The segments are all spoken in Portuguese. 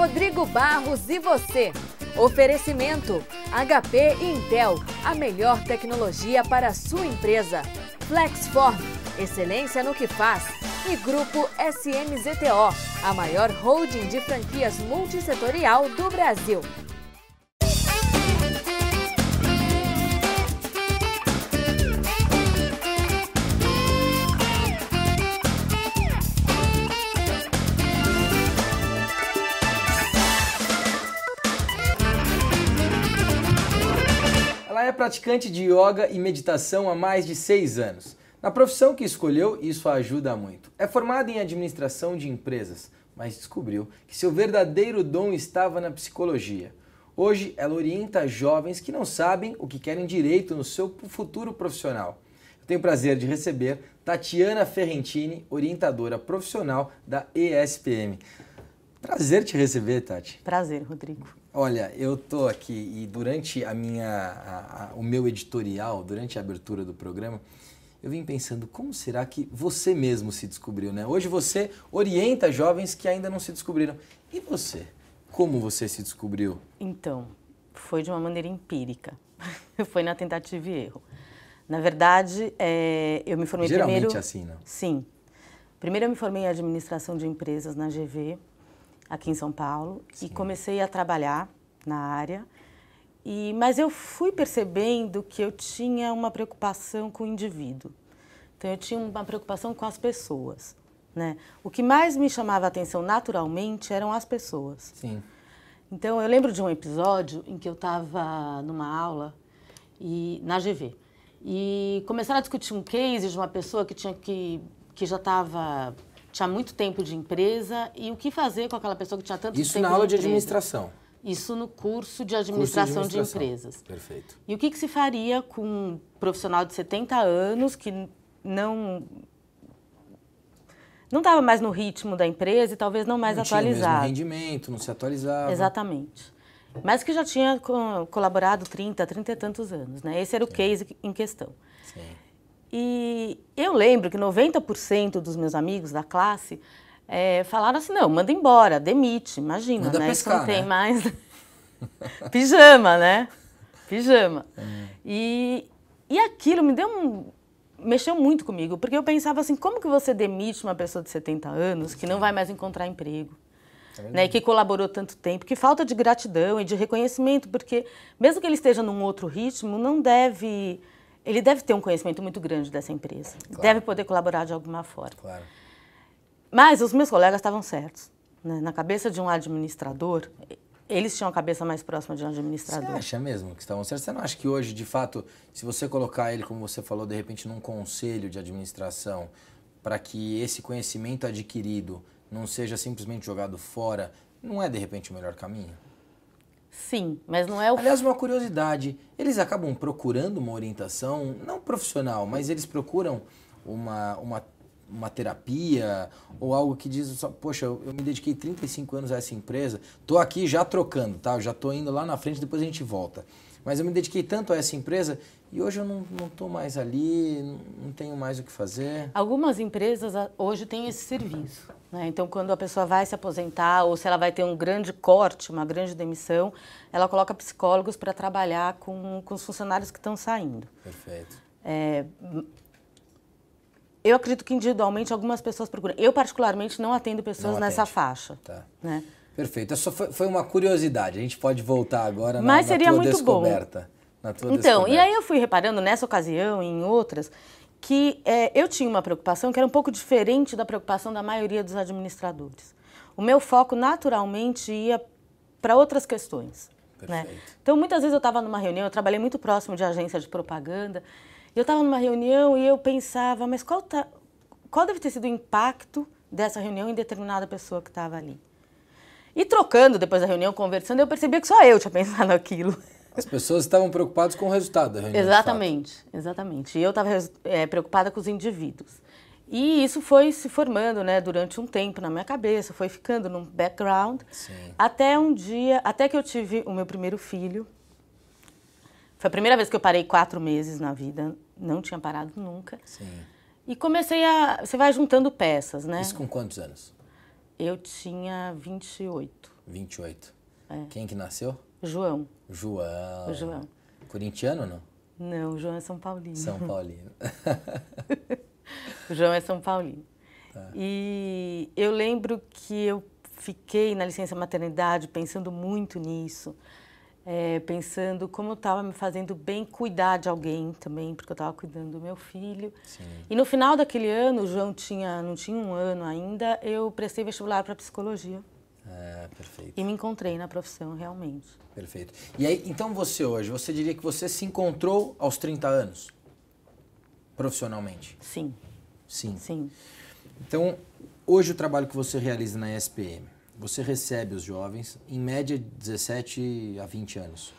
Rodrigo Barros e você. Oferecimento HP e Intel, a melhor tecnologia para a sua empresa. Flexform, excelência no que faz. E Grupo SMZTO, a maior holding de franquias multissetorial do Brasil. Ela é praticante de yoga e meditação há mais de 6 anos. Na profissão que escolheu, isso a ajuda muito. É formada em administração de empresas, mas descobriu que seu verdadeiro dom estava na psicologia. Hoje, ela orienta jovens que não sabem o que querem direito no seu futuro profissional. Eu tenho o prazer de receber Tatiana Ferrentini, orientadora profissional da ESPM. Prazer te receber, Tati. Prazer, Rodrigo. Olha, eu tô aqui e durante o meu editorial, durante a abertura do programa, eu vim pensando como será que você mesmo se descobriu, né? Hoje você orienta jovens que ainda não se descobriram. E você? Como você se descobriu? Então, foi de uma maneira empírica. Foi na tentativa e erro. Na verdade, eu me formei Geralmente primeiro... assim, não? Sim. Primeiro eu me formei em administração de empresas na GV, aqui em São Paulo, Sim. e comecei a trabalhar na área. Mas eu fui percebendo que eu tinha uma preocupação com o indivíduo. Então, eu tinha uma preocupação com as pessoas, né? O que mais me chamava a atenção naturalmente eram as pessoas. Sim. Então, eu lembro de um episódio em que eu estava numa aula na GV. E começaram a discutir um case de uma pessoa que já tinha muito tempo de empresa e o que fazer com aquela pessoa que tinha tanto tempo de empresa. Isso na aula de administração? Isso no curso de administração de empresas. Perfeito. E o que se faria com um profissional de 70 anos que não estava mais no ritmo da empresa e talvez não mais atualizado. Não tinha o mesmo rendimento, não se atualizava. Exatamente. Mas que já tinha colaborado 30 e tantos anos, né? Esse era o case em questão. Sim. E eu lembro que 90% dos meus amigos da classe falaram assim, não, manda embora, demite, imagina, manda né? Pescar, isso não tem né? mais... Pijama, né? Pijama. E aquilo mexeu muito comigo, porque eu pensava assim, como que você demite uma pessoa de 70 anos que não vai mais encontrar emprego? Né, e que colaborou tanto tempo, que falta de gratidão e de reconhecimento, porque mesmo que ele esteja num outro ritmo, ele deve ter um conhecimento muito grande dessa empresa, claro. Deve poder colaborar de alguma forma. Claro. Mas os meus colegas estavam certos, né? Na cabeça de um administrador, eles tinham a cabeça mais próxima de um administrador. Você acha mesmo que estavam certos? Você não acha que hoje, de fato, se você colocar ele, como você falou, de repente num conselho de administração, para que esse conhecimento adquirido não seja simplesmente jogado fora, não é, de repente, o melhor caminho? Sim, mas não é o... Aliás, uma curiosidade, eles acabam procurando uma orientação, não profissional, mas eles procuram uma terapia ou algo que diz, poxa, eu me dediquei 35 anos a essa empresa, tô aqui já trocando, tá? Eu já tô indo lá na frente, depois a gente volta. Mas eu me dediquei tanto a essa empresa e hoje eu não tô mais ali, não tenho mais o que fazer. Algumas empresas hoje têm esse serviço, né? Então, quando a pessoa vai se aposentar ou se ela vai ter um grande corte, uma grande demissão, ela coloca psicólogos para trabalhar com os funcionários que estão saindo. Perfeito. Eu acredito que individualmente algumas pessoas procuram. Eu, particularmente, não atendo pessoas nessa faixa. Tá. Né? Perfeito. Essa foi uma curiosidade. A gente pode voltar agora Mas seria tua muito descoberta. Na tua então, descoberta. E aí eu fui reparando nessa ocasião e em outras que eu tinha uma preocupação que era um pouco diferente da preocupação da maioria dos administradores. O meu foco naturalmente ia para outras questões. Né? Então, muitas vezes eu estava numa reunião, eu trabalhei muito próximo de agência de propaganda, eu estava numa reunião e eu pensava, mas qual deve ter sido o impacto dessa reunião em determinada pessoa que estava ali? E trocando depois da reunião, conversando, eu percebia que só eu tinha pensado aquilo. As pessoas estavam preocupadas com o resultado da reunião. Exatamente, exatamente. E eu estava preocupada com os indivíduos. E isso foi se formando, né, durante um tempo na minha cabeça, foi ficando num background. Sim. Até que eu tive o meu primeiro filho. Foi a primeira vez que eu parei 4 meses na vida, não tinha parado nunca. Sim. E comecei você vai juntando peças, né? Isso com quantos anos? Eu tinha 28. 28. É. Quem que nasceu? João. João. O João. Corintiano ou não? Não, o João é São Paulino. São Paulino. O João é São Paulino. Tá. E eu lembro que eu fiquei na licença maternidade pensando muito nisso, pensando como estava me fazendo bem cuidar de alguém também, porque eu estava cuidando do meu filho. Sim. E no final daquele ano, o João não tinha um ano ainda, eu prestei vestibular para psicologia. Perfeito. E me encontrei na profissão, realmente. Perfeito. E aí, então você hoje, você diria que você se encontrou aos 30 anos? Profissionalmente? Sim. Sim. Sim. Então, hoje o trabalho que você realiza na ESPM, você recebe os jovens, em média, 17 a 20 anos.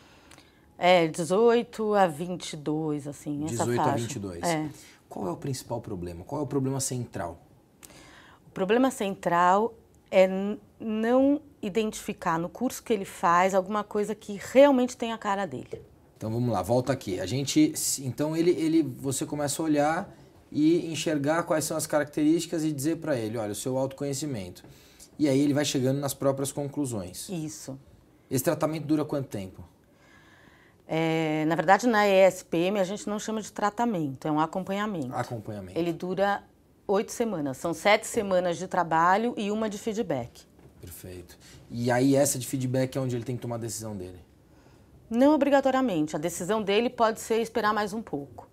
18 a 22, assim, essa 18 faixa. a 22. Qual é o principal problema? Qual é o problema central? O problema central é não identificar no curso que ele faz alguma coisa que realmente tem a cara dele. Então vamos lá, volta aqui. Então você começa a olhar e enxergar quais são as características e dizer para ele, olha, o seu autoconhecimento. E aí ele vai chegando nas próprias conclusões. Isso. Esse tratamento dura quanto tempo? Na verdade, na ESPM a gente não chama de tratamento, é um acompanhamento. Acompanhamento. Ele dura 8 semanas, são 7 semanas de trabalho e uma de feedback. Perfeito. E aí essa de feedback é onde ele tem que tomar a decisão dele? Não obrigatoriamente, a decisão dele pode ser esperar mais um pouco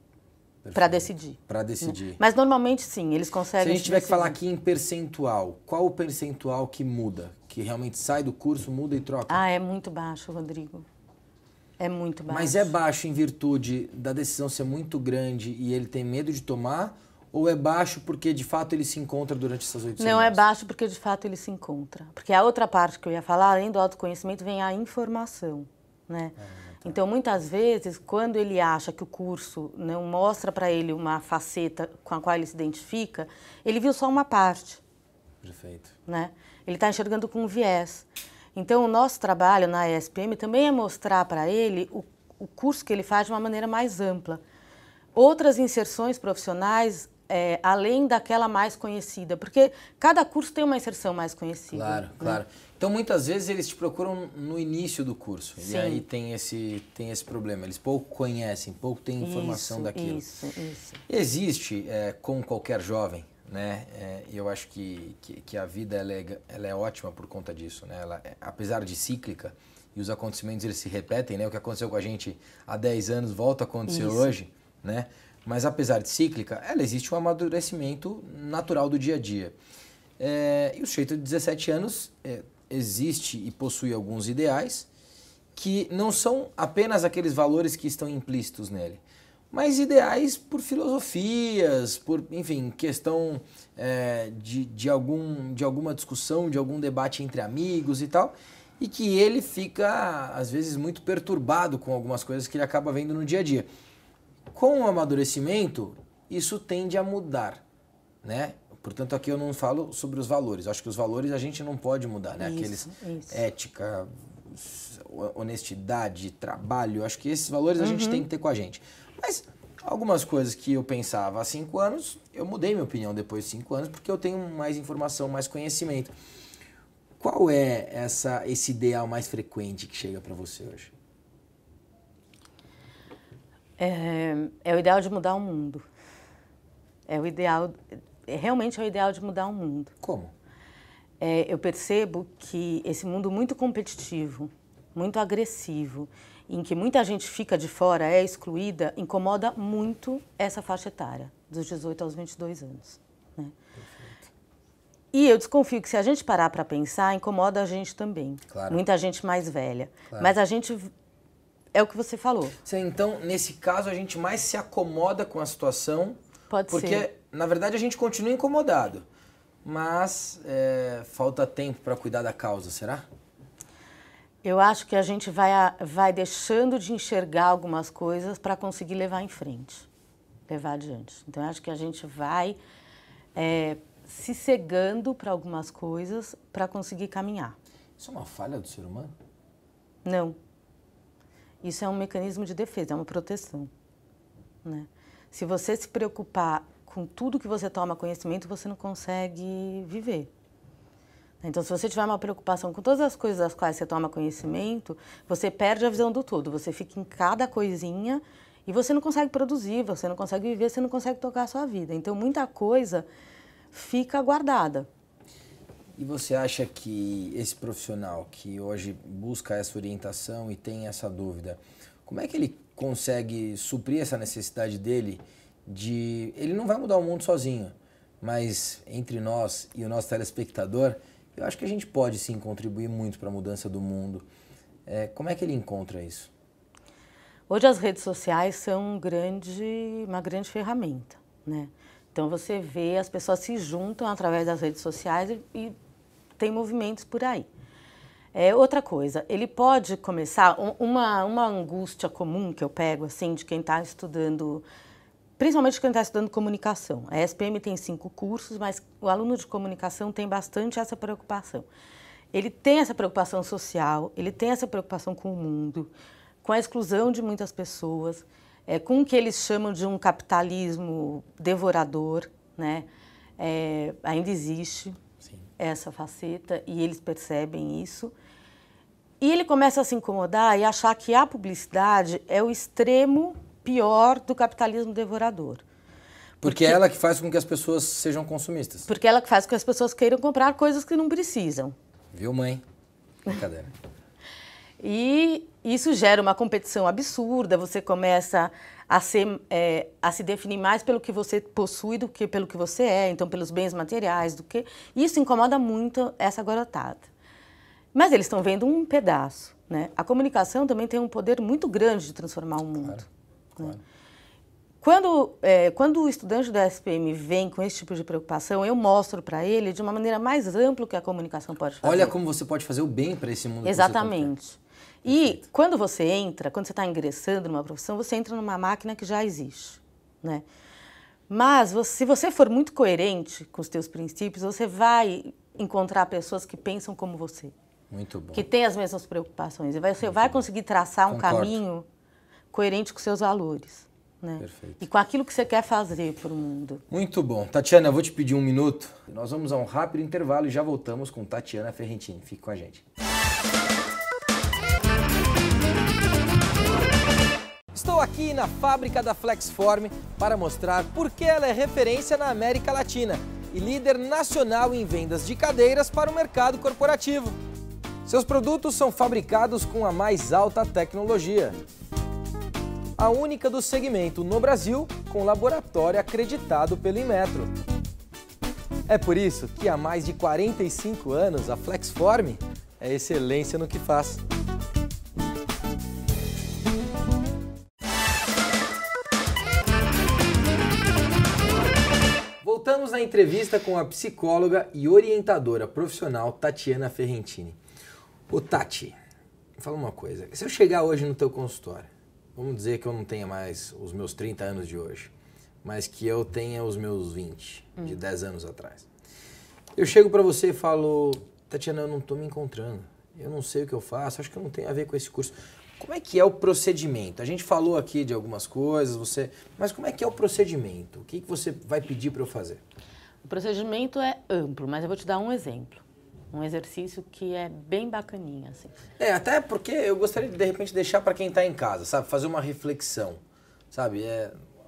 para decidir. Para decidir. Mas normalmente sim, eles conseguem. Se a gente tiver que falar aqui em percentual, qual o percentual que muda? Que realmente sai do curso, muda e troca? É muito baixo, Rodrigo. É muito baixo. Mas é baixo em virtude da decisão ser muito grande e ele tem medo de tomar? Ou é baixo porque de fato ele se encontra durante essas 8 semanas? Não, é baixo porque de fato ele se encontra. Porque a outra parte que eu ia falar, além do autoconhecimento, vem a informação, né? Então, muitas vezes, quando ele acha que o curso não mostra para ele uma faceta com a qual ele se identifica, ele viu só uma parte. Perfeito. Né? Ele está enxergando com um viés. Então, o nosso trabalho na ESPM também é mostrar para ele o curso que ele faz de uma maneira mais ampla. Outras inserções profissionais, além daquela mais conhecida, porque cada curso tem uma inserção mais conhecida. Claro, né? claro. Então, muitas vezes eles te procuram no início do curso. Sim. E aí tem esse problema. Eles pouco conhecem, pouco têm informação daquilo. Isso. Existe, com qualquer jovem, né? E eu acho que a vida ela é ótima por conta disso, né? Ela, apesar de cíclica, e os acontecimentos eles se repetem, né? O que aconteceu com a gente há 10 anos volta a acontecer hoje, né? Mas apesar de cíclica, ela existe um amadurecimento natural do dia a dia. E o sujeito de 17 anos existe e possui alguns ideais que não são apenas aqueles valores que estão implícitos nele, mas ideais por filosofias, por, enfim, questão de alguma discussão, de algum debate entre amigos e tal, e que ele fica, às vezes, muito perturbado com algumas coisas que ele acaba vendo no dia a dia. Com o amadurecimento, isso tende a mudar, né? Portanto, aqui eu não falo sobre os valores. Acho que os valores a gente não pode mudar, né? Aqueles ética, honestidade, trabalho. Acho que esses valores a gente tem que ter com a gente. Mas algumas coisas que eu pensava há 5 anos, eu mudei minha opinião depois de 5 anos, porque eu tenho mais informação, mais conhecimento. Qual é esse ideal mais frequente que chega para você hoje? É o ideal de mudar o mundo. Realmente é o ideal de mudar o mundo. Como? Eu percebo que esse mundo muito competitivo, muito agressivo, em que muita gente fica de fora, é excluída, incomoda muito essa faixa etária, dos 18 aos 22 anos. Né? E eu desconfio que se a gente parar para pensar, incomoda a gente também. Claro. Muita gente mais velha. Claro. Mas a gente... É o que você falou. Então, nesse caso, a gente mais se acomoda com a situação. Pode porque, ser. na verdade, a gente continua incomodado. Mas falta tempo para cuidar da causa, será? Eu acho que a gente vai deixando de enxergar algumas coisas para conseguir levar em frente, levar adiante. Então, eu acho que a gente vai se cegando para algumas coisas para conseguir caminhar. Isso é uma falha do ser humano? Não. Isso é um mecanismo de defesa, é uma proteção. Né? Se você se preocupar com tudo que você toma conhecimento, você não consegue viver. Então, se você tiver uma preocupação com todas as coisas das quais você toma conhecimento, você perde a visão do todo. Você fica em cada coisinha e você não consegue produzir, você não consegue viver, você não consegue tocar a sua vida. Então, muita coisa fica guardada. E você acha que esse profissional que hoje busca essa orientação e tem essa dúvida, como é que ele consegue suprir essa necessidade dele de... Ele não vai mudar o mundo sozinho, mas entre nós e o nosso telespectador, eu acho que a gente pode sim contribuir muito para a mudança do mundo. Como é que ele encontra isso? Hoje as redes sociais são uma grande ferramenta, né? Então você vê, as pessoas se juntam através das redes sociais e tem movimentos por aí. Outra coisa, ele pode começar, uma angústia comum que eu pego assim, de quem está estudando, principalmente quem está estudando comunicação. A SPM tem 5 cursos, mas o aluno de comunicação tem bastante essa preocupação. Ele tem essa preocupação social, ele tem essa preocupação com o mundo, com a exclusão de muitas pessoas, com o que eles chamam de um capitalismo devorador, né? Ainda existe essa faceta e eles percebem isso. E ele começa a se incomodar e achar que a publicidade é o extremo pior do capitalismo devorador. Porque é ela que faz com que as pessoas sejam consumistas. Porque é ela que faz com que as pessoas queiram comprar coisas que não precisam. Viu, mãe? Brincadeira. E isso gera uma competição absurda, você começa a se definir mais pelo que você possui do que pelo que você é, então pelos bens materiais, Isso incomoda muito essa garotada. Mas eles estão vendo um pedaço, né? A comunicação também tem um poder muito grande de transformar o mundo. Claro, né? Quando o estudante da SPM vem com esse tipo de preocupação, eu mostro para ele de uma maneira mais ampla o que a comunicação pode fazer. Olha como você pode fazer o bem para esse mundo. Exatamente. E quando você está ingressando numa profissão, você entra numa máquina que já existe, né? Mas se você for muito coerente com os teus princípios, você vai encontrar pessoas que pensam como você. Muito bom. Que têm as mesmas preocupações. E você vai conseguir traçar um caminho coerente com seus valores, né? Perfeito. E com aquilo que você quer fazer para o mundo. Muito bom. Tatiana, eu vou te pedir um minuto. Nós vamos a um rápido intervalo e já voltamos com Tatiana Ferrentini. Fique com a gente. Estou aqui na fábrica da Flexform para mostrar por que ela é referência na América Latina e líder nacional em vendas de cadeiras para o mercado corporativo. Seus produtos são fabricados com a mais alta tecnologia. A única do segmento no Brasil com laboratório acreditado pelo Inmetro. É por isso que há mais de 45 anos a Flexform é excelência no que faz. Voltamos à entrevista com a psicóloga e orientadora profissional Tatiana Ferrentini. Ô Tati, fala uma coisa, se eu chegar hoje no teu consultório, vamos dizer que eu não tenha mais os meus 30 anos de hoje, mas que eu tenha os meus 20, de 10 anos atrás. Eu chego pra você e falo, Tatiana, eu não tô me encontrando, eu não sei o que eu faço, acho que não tem a ver com esse curso. Como é que é o procedimento? A gente falou aqui de algumas coisas, mas como é que é o procedimento? O que você vai pedir para eu fazer? O procedimento é amplo, mas eu vou te dar um exemplo. Um exercício que é bem bacaninha, assim. Até porque eu gostaria de repente, deixar para quem está em casa, sabe? Fazer uma reflexão, sabe?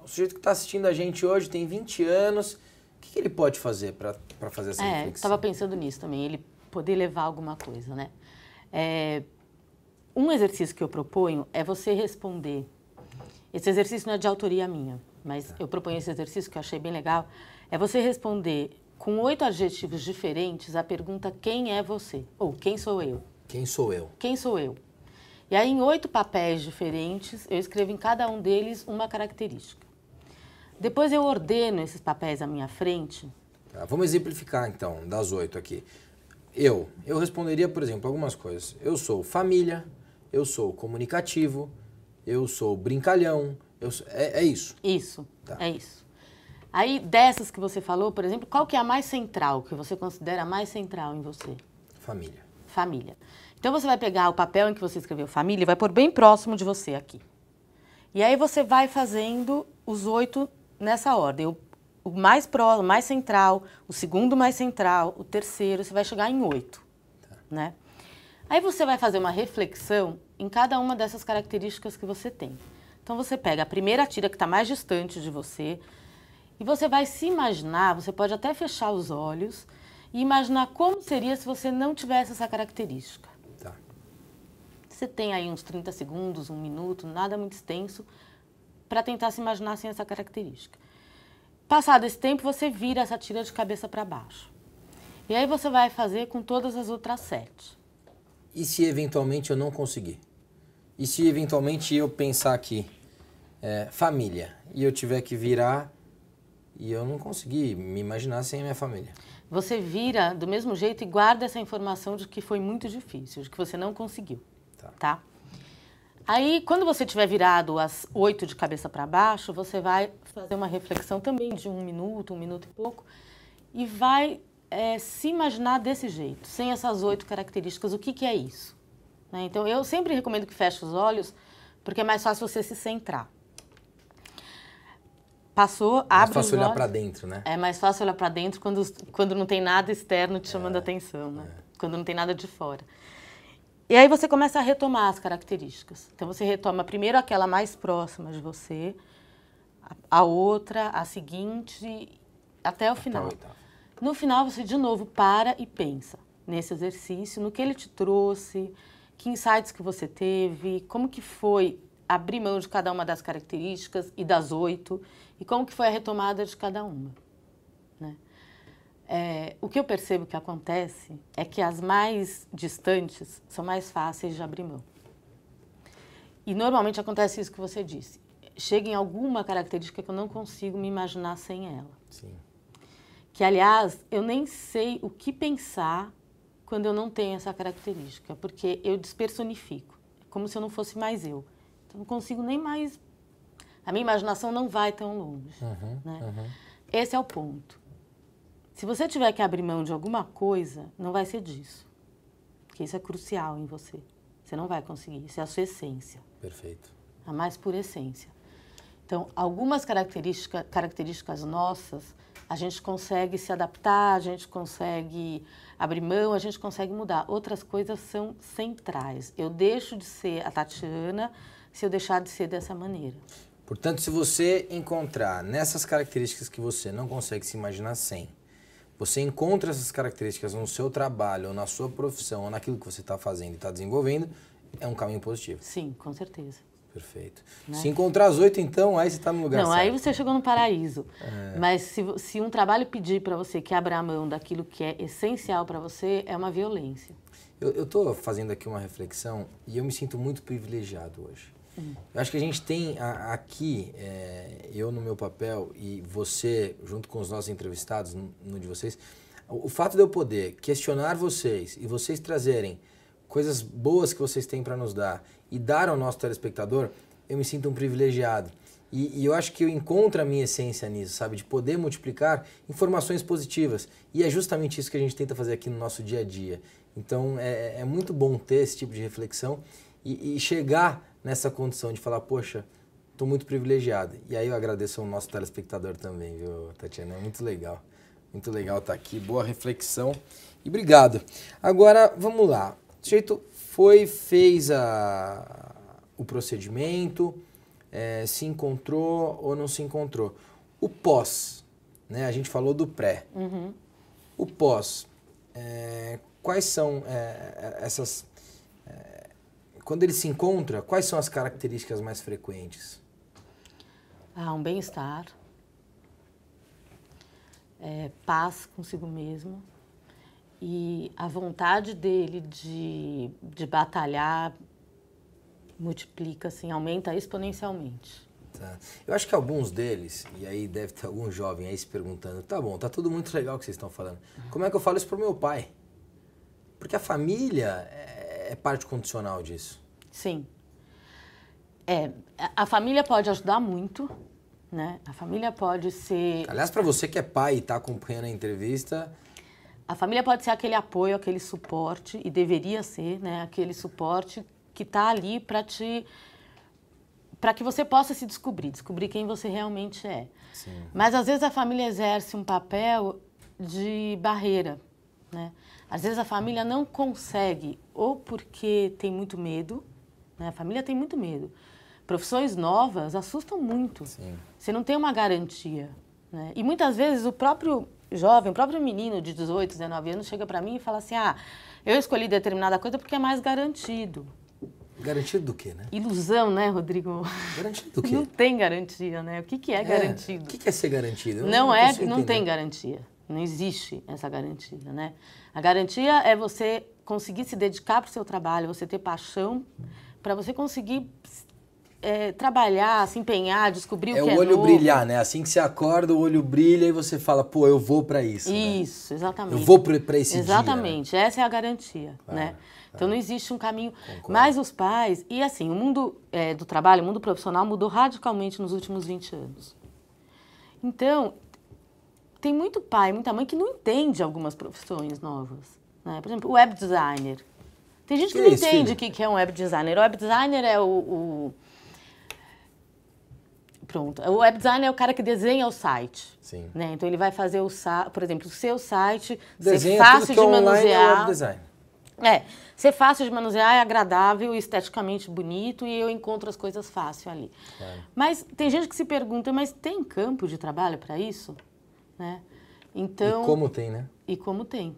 O sujeito que está assistindo a gente hoje tem 20 anos, o que ele pode fazer para fazer essa reflexão? Estava pensando nisso também, ele poder levar alguma coisa, né? Um exercício que eu proponho é você responder. Esse exercício não é de autoria minha, mas eu proponho esse exercício que eu achei bem legal. É você responder com 8 adjetivos diferentes a pergunta quem é você? Ou quem sou eu? Quem sou eu? Quem sou eu? E aí, em 8 papéis diferentes, eu escrevo em cada um deles uma característica. Depois eu ordeno esses papéis à minha frente. Tá, vamos exemplificar, então, das 8 aqui. Eu responderia, por exemplo, algumas coisas. Eu sou família, eu sou comunicativo, eu sou brincalhão, é isso? Isso, tá. É isso. Aí, dessas que você falou, por exemplo, qual que é a mais central, que você considera mais central em você? Família. Família. Então, você vai pegar o papel em que você escreveu família e vai pôr bem próximo de você aqui. E aí, você vai fazendo os 8 nessa ordem. o mais próximo, o mais central, o segundo mais central, o terceiro, você vai chegar em 8, né? Aí você vai fazer uma reflexão em cada uma dessas características que você tem. Então você pega a primeira tira que está mais distante de você e você vai se imaginar, você pode até fechar os olhos e imaginar como seria se você não tivesse essa característica. Tá. Você tem aí uns 30 segundos, 1 minuto, nada muito extenso, para tentar se imaginar sem essa característica. Passado esse tempo, você vira essa tira de cabeça para baixo. E aí você vai fazer com todas as outras 7. E se eventualmente eu não conseguir? E se eventualmente eu pensar aqui, família, e eu tiver que virar e eu não conseguir me imaginar sem a minha família? Você vira do mesmo jeito e guarda essa informação de que foi muito difícil, de que você não conseguiu, tá? Aí, quando você tiver virado as 8 de cabeça para baixo, você vai fazer uma reflexão também de 1 minuto e pouco, e vai se imaginar desse jeito, sem essas 8 características. O que é isso? Né? Então, eu sempre recomendo que feche os olhos, porque é mais fácil você se centrar. Passou, abre os olhos. É mais fácil olhar para dentro, né? É mais fácil olhar para dentro quando não tem nada externo te chamando a atenção, né? Quando não tem nada de fora. E aí você começa a retomar as características. Então você retoma primeiro aquela mais próxima de você, a outra, a seguinte, até o final. No final você de novo para e pensa nesse exercício, no que ele te trouxe, que insights que você teve, como que foi abrir mão de cada uma das características e das 8, e como que foi a retomada de cada uma, né? O que eu percebo que acontece é que as mais distantes são mais fáceis de abrir mão. E normalmente acontece isso que você disse. Chega em alguma característica que eu não consigo me imaginar sem ela. Sim. Que, aliás, eu nem sei o que pensar quando eu não tenho essa característica, porque eu despersonifico. É como se eu não fosse mais eu. Então, não consigo nem mais... A minha imaginação não vai tão longe. Né? Esse é o ponto. Se você tiver que abrir mão de alguma coisa, não vai ser disso. Porque isso é crucial em você. Você não vai conseguir. Isso é a sua essência. Perfeito. A mais pura essência. Então, algumas características nossas, a gente consegue se adaptar, a gente consegue abrir mão, a gente consegue mudar. Outras coisas são centrais. Eu deixo de ser a Tatiana se eu deixar de ser dessa maneira. Portanto, se você encontrar nessas características que você não consegue se imaginar sem, você encontra essas características no seu trabalho, ou na sua profissão, ou naquilo que você está fazendo e está desenvolvendo, é um caminho positivo. Sim, com certeza. Perfeito. Né? Se encontrar as 8, então, aí você está no lugar certo. Não, aí você chegou no paraíso. Mas se um trabalho pedir para você que abra a mão daquilo que é essencial para você, é uma violência. Eu estou fazendo aqui uma reflexão e eu me sinto muito privilegiado hoje. Eu acho que a gente tem aqui, eu no meu papel e você, junto com os nossos entrevistados, no de vocês, o fato de eu poder questionar vocês e vocês trazerem coisas boas que vocês têm para nos dar e dar ao nosso telespectador, eu me sinto um privilegiado. E eu acho que eu encontro a minha essência nisso, sabe? De poder multiplicar informações positivas. E é justamente isso que a gente tenta fazer aqui no nosso dia a dia. Então, é muito bom ter esse tipo de reflexão e chegar nessa condição de falar, poxa, estou muito privilegiado. E aí eu agradeço ao nosso telespectador também, viu, Tatiana? É muito legal estar aqui, boa reflexão e obrigado. Agora, vamos lá. O sujeito fez o procedimento, se encontrou ou não se encontrou. O pós, né? A gente falou do pré. O pós, quais são essas... Quando ele se encontra, quais são as características mais frequentes? Um bem-estar, paz consigo mesmo e a vontade dele de batalhar multiplica, assim, aumenta exponencialmente. Tá. Eu acho que alguns deles, e aí deve ter algum jovem aí se perguntando, tá bom, tá tudo muito legal o que vocês estão falando. Como é que eu falo isso pro meu pai? Porque a família é parte condicional disso. Sim. A família pode ajudar muito, né? A família pode ser... Aliás, para você que é pai e está acompanhando a entrevista... A família pode ser aquele apoio, aquele suporte, e deveria ser, né? Aquele suporte que está ali para te para que você possa se descobrir quem você realmente é. Sim. Mas às vezes a família exerce um papel de barreira, né? Às vezes a família não consegue, ou porque tem muito medo, né? A família tem muito medo. Profissões novas assustam muito. Sim. Você não tem uma garantia, né? E muitas vezes o próprio jovem, o próprio menino de 18, 19 anos chega para mim e fala assim, eu escolhi determinada coisa porque é mais garantido. Garantido do quê, né? Ilusão, né, Rodrigo? Garantido do quê? Não tem garantia, né? O que é garantido? O que é ser garantido? Não tem garantia. Não existe essa garantia, né? A garantia é você conseguir se dedicar para o seu trabalho, você ter paixão, para você conseguir trabalhar, se empenhar, descobrir o que é novo. É o olho brilhar, né? Assim que você acorda, o olho brilha e você fala, pô, eu vou para isso. Isso, né? Exatamente. Eu vou para esse exatamente, dia, né? Essa é a garantia, né? Então não existe um caminho. Concordo. Mas os pais, e assim, o mundo do trabalho, o mundo profissional mudou radicalmente nos últimos 20 anos. Então, tem muito pai, muita mãe que não entende algumas profissões novas, né? Por exemplo, o web designer. Tem gente que não entende o que é um web designer. O web designer é Pronto. O web designer é o cara que desenha o site. Sim. Né? Então ele vai fazer por exemplo, o seu site desenha ser fácil tudo que de online manusear. É web design. Ser fácil de manusear, é agradável, esteticamente bonito e eu encontro as coisas fácil ali. Claro. Mas tem gente que se pergunta, mas tem campo de trabalho para isso? Né? Então, e como tem, né? E como tem.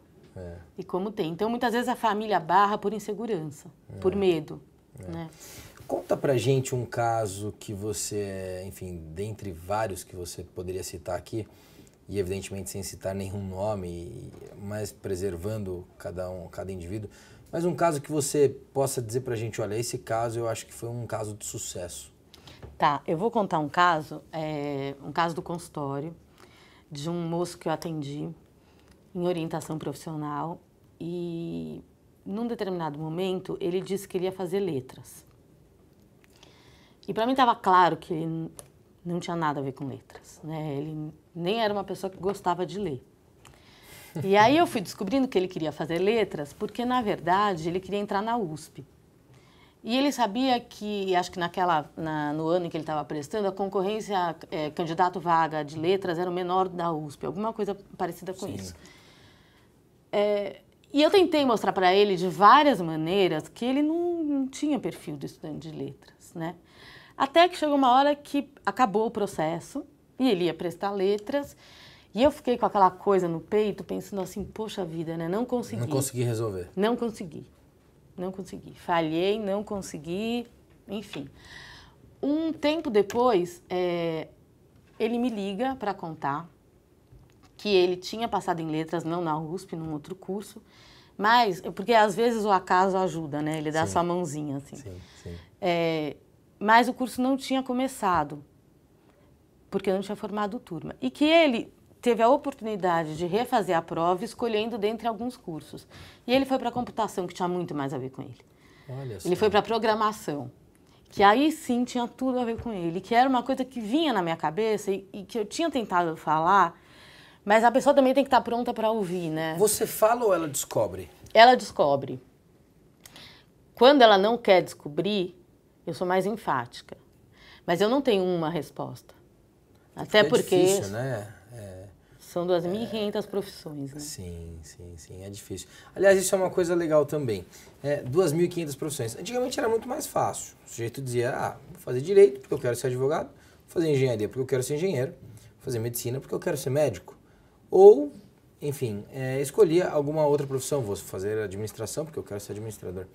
E como tem. Então, muitas vezes a família barra por insegurança, por medo. Né? Conta pra gente um caso que você, enfim, dentre vários que você poderia citar aqui, e evidentemente sem citar nenhum nome, mas preservando cada indivíduo, mas um caso que você possa dizer pra gente, olha, esse caso eu acho que foi um caso de sucesso. Tá, eu vou contar um caso do consultório, de um moço que eu atendi em orientação profissional e num determinado momento ele disse que ele ia fazer letras. E para mim estava claro que ele não tinha nada a ver com letras, né? Ele nem era uma pessoa que gostava de ler. E aí eu fui descobrindo que ele queria fazer letras porque, na verdade, ele queria entrar na USP. E ele sabia que, acho que no ano em que ele estava prestando, a concorrência, candidato vaga de letras era o menor da USP, alguma coisa parecida com isso. E eu tentei mostrar para ele de várias maneiras que ele não tinha perfil de estudante de letras, né? Até que chegou uma hora que acabou o processo e ele ia prestar letras e eu fiquei com aquela coisa no peito pensando assim, poxa vida, né? Não consegui. Não consegui resolver. Não consegui. Falhei, não consegui, enfim. Um tempo depois, ele me liga para contar que ele tinha passado em letras, não na USP, num outro curso, mas, porque às vezes o acaso ajuda, né? Ele dá sua mãozinha, assim. Sim. Mas o curso não tinha começado, porque não tinha formado turma. E que ele teve a oportunidade de refazer a prova escolhendo dentre alguns cursos. E ele foi para a computação, que tinha muito mais a ver com ele. Olha só. Ele foi para a programação, que aí sim tinha tudo a ver com ele, que era uma coisa que vinha na minha cabeça e que eu tinha tentado falar, mas a pessoa também tem que estar pronta para ouvir, né? Você fala ou ela descobre? Ela descobre. Quando ela não quer descobrir, eu sou mais enfática. Mas eu não tenho uma resposta. Até porque... É difícil, né? São 2.500 profissões, né? Sim, é difícil. Aliás, isso é uma coisa legal também. 2.500 profissões. Antigamente era muito mais fácil. O sujeito dizia, vou fazer direito porque eu quero ser advogado, vou fazer engenharia porque eu quero ser engenheiro, vou fazer medicina porque eu quero ser médico. Ou, enfim, escolhia alguma outra profissão, vou fazer administração porque eu quero ser administrador.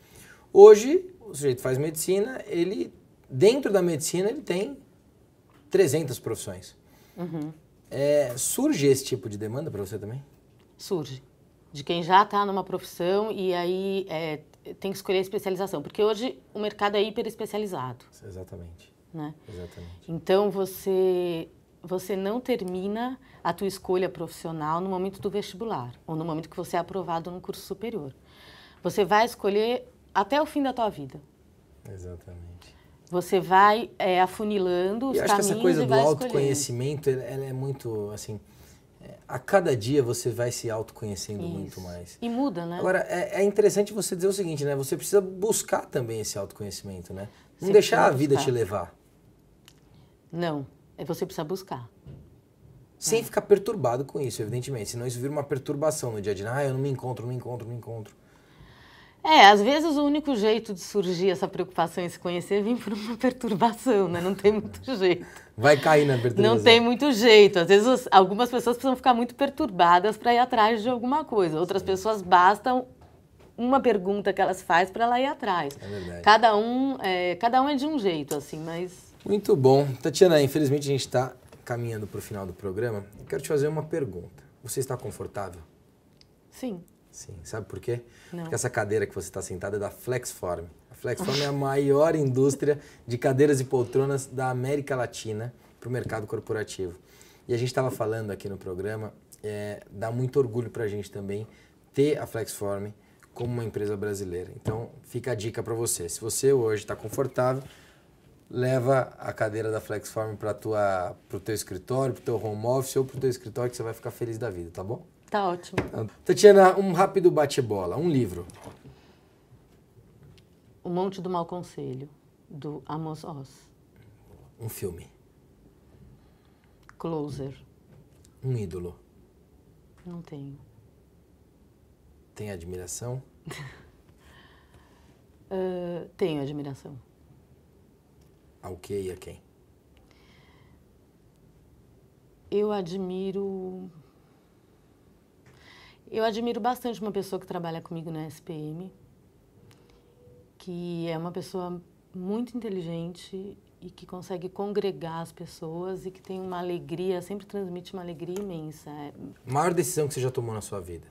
Hoje, o sujeito faz medicina, dentro da medicina, ele tem 300 profissões. Uhum. Surge esse tipo de demanda para você também? Surge. De quem já está numa profissão e aí tem que escolher a especialização. Porque hoje o mercado é hiper especializado. Exatamente. Né? Exatamente. Então você não termina a tua escolha profissional no momento do vestibular ou no momento que você é aprovado no curso superior. Você vai escolher até o fim da tua vida. Exatamente. Você vai afunilando os caminhos e vai escolhendo. Eu acho que essa coisa do autoconhecimento, ela é muito, assim, a cada dia você vai se autoconhecendo muito mais. E muda, né? Agora, é interessante você dizer o seguinte, né? Você precisa buscar também esse autoconhecimento, né? Não deixar a vida te levar. Não, você precisa buscar. Sem ficar perturbado com isso, evidentemente. Senão isso vira uma perturbação no dia a dia. Eu não me encontro. Às vezes o único jeito de surgir essa preocupação e se conhecer vem por uma perturbação, né? Não tem muito jeito. Vai cair na perturbação. Não tem muito jeito. Às vezes algumas pessoas precisam ficar muito perturbadas para ir atrás de alguma coisa. Outras pessoas bastam uma pergunta que elas fazem para ela ir atrás. É verdade. Cada um é de um jeito, assim, mas... Muito bom. Tatiana, infelizmente a gente está caminhando para o final do programa. Eu quero te fazer uma pergunta. Você está confortável? Sim. Sim. Sabe por quê? Não. Porque essa cadeira que você está sentada é da Flexform. A Flexform é a maior indústria de cadeiras e poltronas da América Latina para o mercado corporativo. E a gente estava falando aqui no programa, dá muito orgulho para a gente também ter a Flexform como uma empresa brasileira. Então, fica a dica para você. Se você hoje está confortável, leva a cadeira da Flexform para o teu escritório, para o teu home office ou para o teu escritório que você vai ficar feliz da vida, tá bom? Tá ótimo. Tatiana, um rápido bate-bola. Um livro. O Monte do Mau Conselho, do Amos Oz. Um filme. Closer. Um ídolo. Não tenho. Tem admiração? Tenho admiração. Ao quê e a quem? Eu admiro bastante uma pessoa que trabalha comigo na SPM, que é uma pessoa muito inteligente e que consegue congregar as pessoas e que tem uma alegria, sempre transmite uma alegria imensa. Maior decisão que você já tomou na sua vida?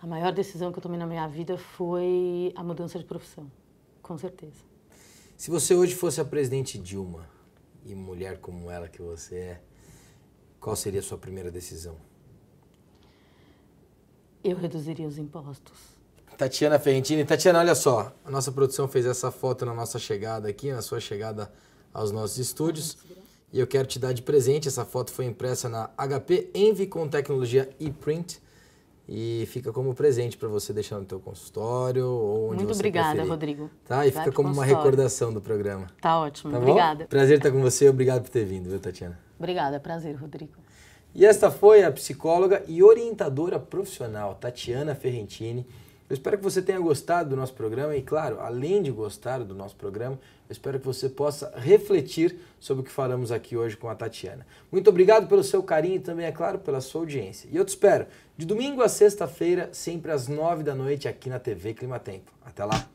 A maior decisão que eu tomei na minha vida foi a mudança de profissão, com certeza. Se você hoje fosse a presidente Dilma, e mulher como ela que você é, qual seria a sua primeira decisão? Eu reduziria os impostos. Tatiana Ferrentini. Tatiana, olha só, a nossa produção fez essa foto na nossa chegada aqui, na sua chegada aos nossos estúdios. E eu quero te dar de presente, essa foto foi impressa na HP Envy com tecnologia e-print. E fica como presente para você deixar no teu consultório ou onde Muito você obrigada, preferir. Rodrigo. Tá? E fica como uma recordação do programa. Tá ótimo, Tá obrigada. Bom? Prazer estar com você, obrigado por ter vindo, viu, Tatiana? Obrigada, prazer, Rodrigo. E esta foi a psicóloga e orientadora profissional, Tatiana Ferrentini. Eu espero que você tenha gostado do nosso programa e, claro, além de gostar do nosso programa, eu espero que você possa refletir sobre o que falamos aqui hoje com a Tatiana. Muito obrigado pelo seu carinho e também, é claro, pela sua audiência. E eu te espero de domingo a sexta-feira, sempre às 9 da noite, aqui na TV Clima Tempo. Até lá!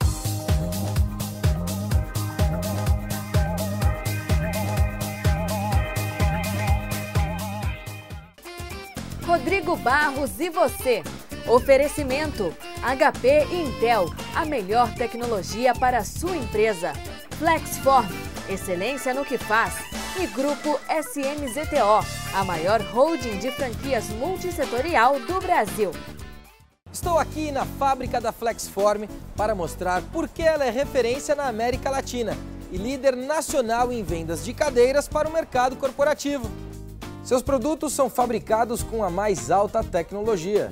Rodrigo Barros e você. Oferecimento HP e Intel, a melhor tecnologia para a sua empresa. Flexform, excelência no que faz. E Grupo SMZTO, a maior holding de franquias multissetorial do Brasil. Estou aqui na fábrica da Flexform para mostrar por que ela é referência na América Latina e líder nacional em vendas de cadeiras para o mercado corporativo. Seus produtos são fabricados com a mais alta tecnologia.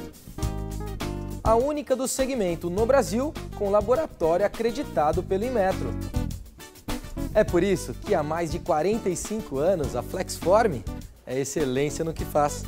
A única do segmento no Brasil com laboratório acreditado pelo Inmetro. É por isso que há mais de 45 anos a Flexform é excelência no que faz.